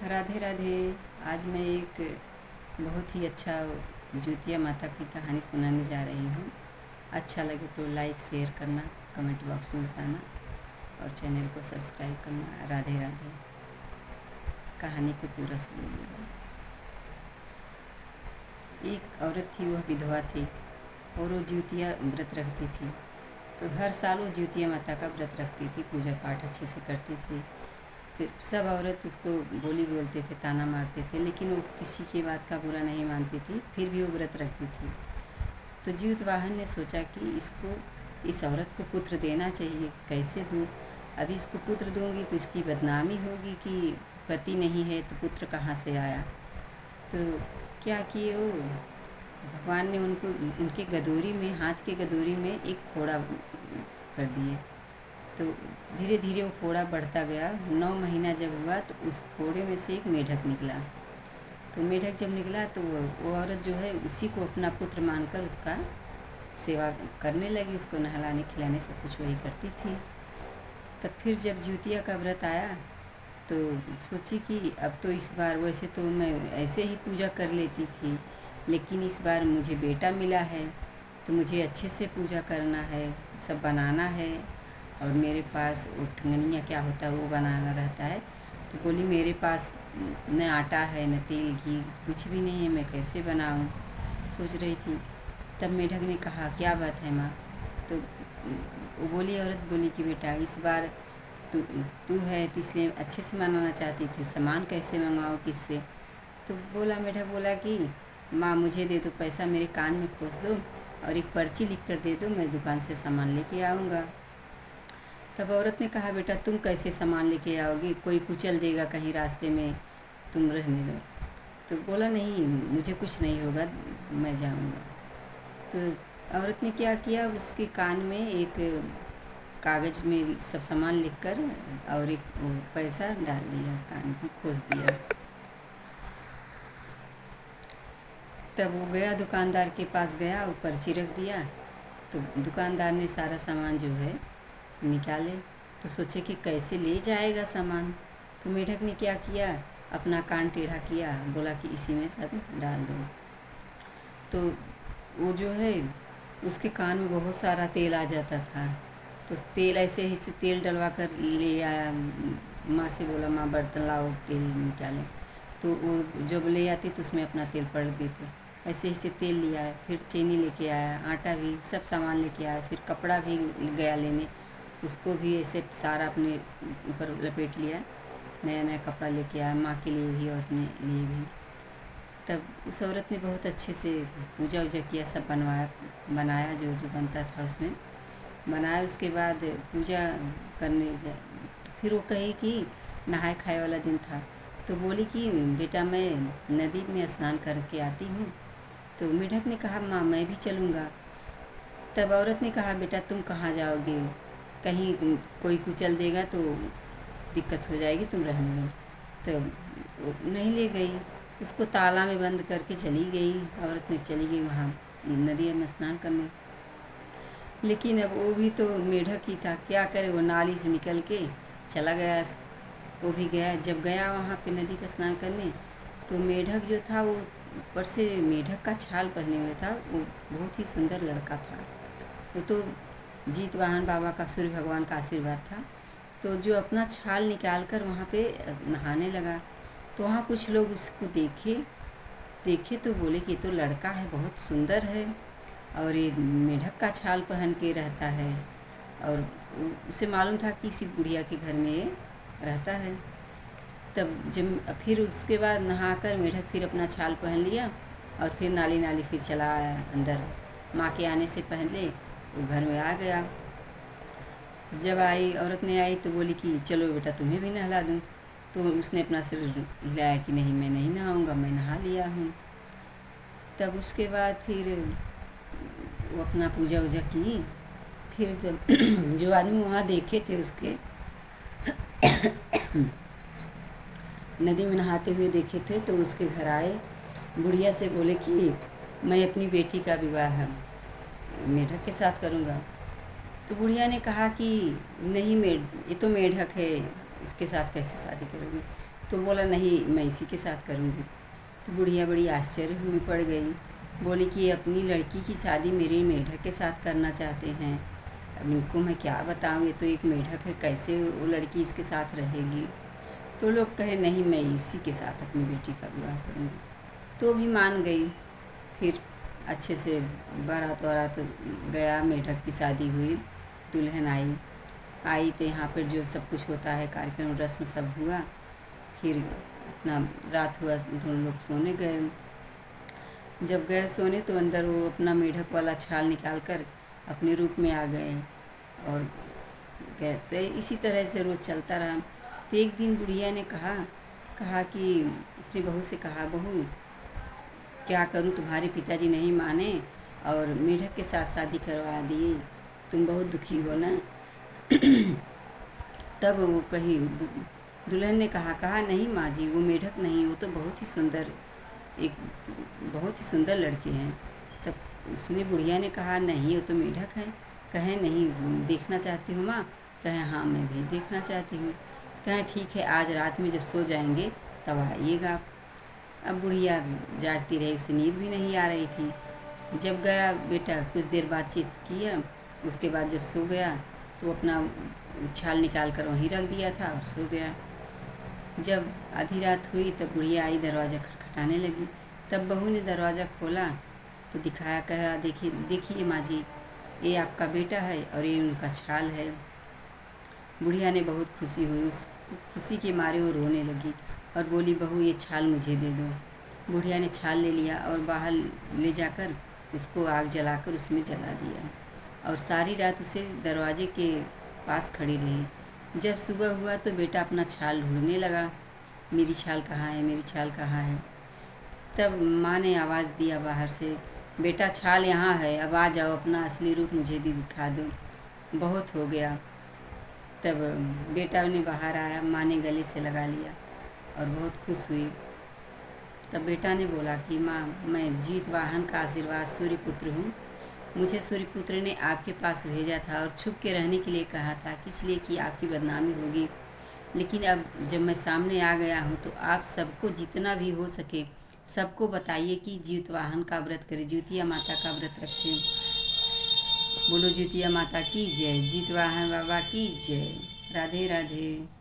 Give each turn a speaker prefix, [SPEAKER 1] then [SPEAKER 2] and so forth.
[SPEAKER 1] राधे राधे। आज मैं एक बहुत ही अच्छा ज्योतिया माता की कहानी सुनाने जा रही हूँ। अच्छा लगे तो लाइक शेयर करना, कमेंट बॉक्स में बताना और चैनल को सब्सक्राइब करना। राधे राधे। कहानी को पूरा सुनिए। एक औरत थी, वह विधवा थी और वो ज्योतिया व्रत रखती थी। तो हर साल वो ज्योतिया माता का व्रत रखती थी, पूजा पाठ अच्छे से करती थी। तो सब औरत उसको बोली बोलते थे, ताना मारते थे, लेकिन वो किसी की बात का बुरा नहीं मानती थी, फिर भी वो व्रत रखती थी। तो जीतवाहन ने सोचा कि इस औरत को पुत्र देना चाहिए। कैसे दूँ? अभी इसको पुत्र दूंगी तो इसकी बदनामी होगी कि पति नहीं है तो पुत्र कहाँ से आया। तो क्या किए वो, भगवान ने उनको उनके गदोरी में, हाथ के गदोरी में एक फोड़ा कर दिए। तो धीरे धीरे वो फोड़ा बढ़ता गया। 9 महीना जब हुआ तो उस फोड़े में से एक मेढक निकला। तो मेढक जब निकला तो वो औरत जो है उसी को अपना पुत्र मानकर उसका सेवा करने लगी, उसको नहलाने खिलाने सब कुछ वही करती थी। तब फिर जब ज्योतिया का व्रत आया तो सोची कि अब तो इस बार, वैसे तो मैं ऐसे ही पूजा कर लेती थी, लेकिन इस बार मुझे बेटा मिला है तो मुझे अच्छे से पूजा करना है, सब बनाना है। और मेरे पास उठंगनिया क्या होता है वो बनाना रहता है। तो बोली मेरे पास न आटा है न तेल घी कुछ भी नहीं है, मैं कैसे बनाऊं, सोच रही थी। तब मेढक ने कहा क्या बात है माँ? तो वो बोली, औरत बोली कि बेटा इस बार तू तू है तो इसलिए अच्छे से मनाना चाहती थी, सामान कैसे मंगवाओ किससे? तो बोला, मेढक बोला कि माँ मुझे दे दो पैसा, मेरे कान में खोस दो और एक पर्ची लिख कर दे दो, मैं दुकान से सामान लेके आऊँगा। तब औरत ने कहा बेटा तुम कैसे सामान लेके आओगी, कोई कुचल देगा कहीं रास्ते में, तुम रहने दो। तो बोला नहीं मुझे कुछ नहीं होगा, मैं जाऊँगा। तो औरत ने क्या किया, उसके कान में एक कागज़ में सब सामान लिखकर और एक पैसा डाल दिया, कान में खोस दिया। तब वो गया दुकानदार के पास गया, वो पर्ची रख दिया। तो दुकानदार ने सारा सामान जो है निकाले। तो सोचे कि कैसे ले जाएगा सामान। तो मेढक ने क्या किया, अपना कान टेढ़ा किया, बोला कि इसी में सब डाल दो। तो वो जो है उसके कान में बहुत सारा तेल आ जाता था। तो तेल ऐसे ही से तेल डलवा कर ले आया। माँ से बोला माँ बर्तन लाओ तेल निकालें। तो वो जब ले आती तो उसमें अपना तेल पड़ देते। ऐसे ही से तेल लिया, फिर चीनी लेके आया, आटा भी, सब सामान लेके आया। फिर कपड़ा भी गया लेने, उसको भी ऐसे सारा अपने ऊपर लपेट लिया। नया नया कपड़ा लेके आया, माँ के लिए भी और अपने लिए भी। तब उस औरत ने बहुत अच्छे से पूजा वूजा किया, सब बनाया जो जो बनता था उसमें बनाया। उसके बाद पूजा करने फिर वो कही कि नहाए खाए वाला दिन था। तो बोली कि बेटा मैं नदी में स्नान करके आती हूँ। तो मेढक ने कहा माँ मैं भी चलूँगा। तब औरत ने कहा बेटा तुम कहाँ जाओगे, कहीं कोई कुचल देगा तो दिक्कत हो जाएगी, तुम रहने दो। तो वो नहीं ले गई, उसको ताला में बंद करके चली गई। औरत ने चली गई वहाँ नदी में स्नान करने। लेकिन अब वो भी तो मेढक ही था, क्या करे, वो नाली से निकल के चला गया। वो भी गया, जब गया वहाँ पे नदी पर स्नान करने तो मेढक जो था वो ऊपर से मेढक का छाल पहने हुए था। वो बहुत ही सुंदर लड़का था। वो तो जीतवाहन बाबा का, सूर्य भगवान का आशीर्वाद था। तो जो अपना छाल निकाल कर वहाँ पे नहाने लगा तो वहाँ कुछ लोग उसको देखे तो बोले कि ये तो लड़का है, बहुत सुंदर है और ये मेढक का छाल पहन के रहता है। और उसे मालूम था कि इसी बुढ़िया के घर में ये रहता है। तब जब फिर उसके बाद नहाकर मेढक फिर अपना छाल पहन लिया और फिर नाली नाली फिर चला आया अंदर। माँ के आने से पहले वो घर में आ गया। जब आई, औरत ने आई तो बोली कि चलो बेटा तुम्हें भी नहला दूँ। तो उसने अपना सिर हिलाया कि नहीं मैं नहीं नहाऊँगा, मैं नहा लिया हूँ। तब उसके बाद फिर वो अपना पूजा वूजा की। फिर जब जो आदमी वहाँ देखे थे उसके नदी में नहाते हुए देखे थे तो उसके घर आए, बुढ़िया से बोले कि मैं अपनी बेटी का विवाह मेढक के साथ करूँगा। तो बुढ़िया ने कहा कि नहीं ये तो मेढक है, इसके साथ कैसे शादी करोगी? तो बोला नहीं, मैं इसी के साथ करूँगी। तो बुढ़िया बड़ी आश्चर्य में पड़ गई, बोली कि अपनी लड़की की शादी मेरे मेढक के साथ करना चाहते हैं। अब इनको मैं क्या बताऊँ, ये तो एक मेढक है, कैसे वो लड़की इसके साथ रहेगी। तो लोग कहे नहीं, मैं इसी के साथ अपनी बेटी का विवाह करूँगी। तो भी मान गई। फिर अच्छे से बारात वारात गया, मेढक की शादी हुई, दुल्हन आई तो यहाँ पर जो सब कुछ होता है, कार्यक्रम रस्म सब हुआ। फिर अपना रात हुआ, दोनों लोग सोने गए। जब गए सोने तो अंदर वो अपना मेढक वाला छाल निकाल कर अपने रूप में आ गए और कहते इसी तरह से रोज़ चलता रहा। तो एक दिन बुढ़िया ने कहा कि अपनी बहू से कहा, बहू क्या करूं, तुम्हारे पिताजी नहीं माने और मेढक के साथ शादी करवा दिए, तुम बहुत दुखी हो ना। तब वो कही, दुल्हन ने कहा नहीं माँ जी, वो मेढक नहीं, वो तो बहुत ही सुंदर लड़के हैं। तब उसने बुढ़िया ने कहा नहीं, वो तो मेढक है। कहे नहीं, देखना चाहती हूँ माँ। कहे हाँ, मैं भी देखना चाहती हूँ। कहे ठीक है, आज रात में जब सो जाएंगे तब आइएगा। अब बुढ़िया जागती रही, उसे नींद भी नहीं आ रही थी। जब गया बेटा, कुछ देर बातचीत किया, उसके बाद जब सो गया तो अपना छाल निकाल कर वहीं रख दिया था और सो गया। जब आधी रात हुई तब बुढ़िया आई, दरवाज़ा खटखटाने लगी। तब बहू ने दरवाज़ा खोला तो दिखाया, कहा देखिए माँ जी, ये आपका बेटा है और ये उनका छाल है। बुढ़िया ने बहुत खुशी हुई, उस खुशी के मारे वो रोने लगी और बोली, बहू ये छाल मुझे दे दो। बुढ़िया ने छाल ले लिया और बाहर ले जाकर उसको आग जलाकर उसमें जला दिया और सारी रात उसे दरवाजे के पास खड़ी रही। जब सुबह हुआ तो बेटा अपना छाल ढूंढने लगा, मेरी छाल कहाँ है, मेरी छाल कहाँ है। तब माँ ने आवाज़ दिया बाहर से, बेटा छाल यहाँ है, अब आ जाओ, अपना असली रूप मुझे दिखा दो, बहुत हो गया। तब बेटा ने बाहर आया, माँ ने गले से लगा लिया और बहुत खुश हुई। तब बेटा ने बोला कि माँ, मैं जीतवाहन का आशीर्वाद सूर्यपुत्र हूँ, मुझे सूर्यपुत्र ने आपके पास भेजा था और छुप के रहने के लिए कहा था, इसलिए कि आपकी बदनामी होगी। लेकिन अब जब मैं सामने आ गया हूँ तो आप सबको जितना भी हो सके सबको बताइए कि जीतवाहन का व्रत करें, ज्योतिया माता का व्रत रखें। बोलो ज्योतिया माता की जय, जीतवाहन बाबा की जय। राधे राधे।